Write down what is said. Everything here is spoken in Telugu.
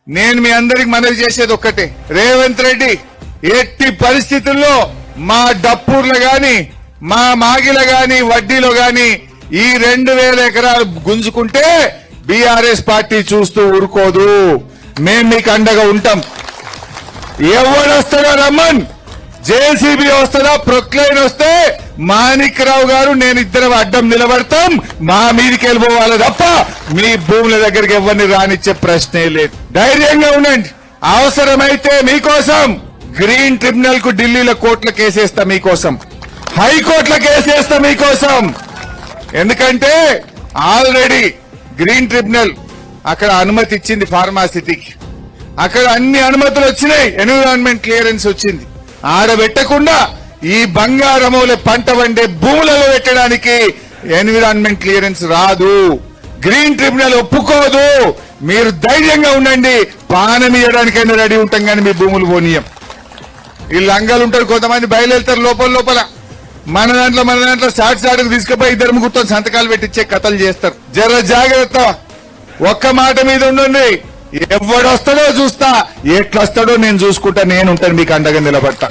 నేను మీ అందరికి మనవి చేసేది ఒక్కటే, రేవంత్ రెడ్డి ఎట్టి పరిస్థితుల్లో మా డప్పూర్లు గాని మా మాగిల గాని వడ్డీలో గాని ఈ 2000 ఎకరాలు గుంజుకుంటే బీఆర్ఎస్ పార్టీ చూస్తూ ఊరుకోదు. మేం మీకు అండగా ఉంటాం. ఎవడొస్తాడో రమ్మన్, జేసీబీ వస్తుందా, ప్రొక్లైన్ వస్తే మాణిక్రావు గారు నేను ఇద్దరం అడ్డం నిలబడతాం. మా మీదికి వెళ్ళిపోవాలి తప్ప మీ భూముల దగ్గరికి ఎవరిని రానిచ్చే ప్రశ్నే లేదు. ధైర్యంగా ఉండండి. అవసరమైతే మీకోసం గ్రీన్ ట్రిబ్యునల్ కు ఢిల్లీలో కోర్టుల కేసేస్తా, మీకోసం హైకోర్టుల కేసేస్తా మీకోసం. ఎందుకంటే ఆల్రెడీ గ్రీన్ ట్రిబ్యునల్ అక్కడ అనుమతి ఇచ్చింది ఫార్మాసిటీకి. అక్కడ అన్ని అనుమతులు వచ్చినాయి, ఎన్విరాన్మెంట్ క్లియరెన్స్ వచ్చింది. ఆడబెట్టకుండా ఈ బంగారమూల పంట వండే భూములలో పెట్టడానికి ఎన్విరాన్మెంట్ క్లియరెన్స్ రాదు. గ్రీన్ ట్రిబ్యునల్ ఒప్పుకోదు. మీరు ధైర్యంగా ఉండండి. పానం ఇవ్వడానికైనా రెడీ ఉంటాం కానీ మీ భూములు పోనీయం. ఈ లంగాలు ఉంటారు, కొంతమంది బయలుదేరుతారు లోపల మన దాంట్లో సాటుకు తీసుకుపోయి ఇద్దరు ముగ్గురుతో సంతకాలు పెట్టించే కథలు చేస్తారు. జర జాగ్రత్త. ఒక్క మాట మీద ఉండండి. ఎవడొస్తాడో చూస్తా, ఎట్లొస్తాడో నేను చూసుకుంటా. నేను ఉంటాను మీకు అండగా నిలబడతా.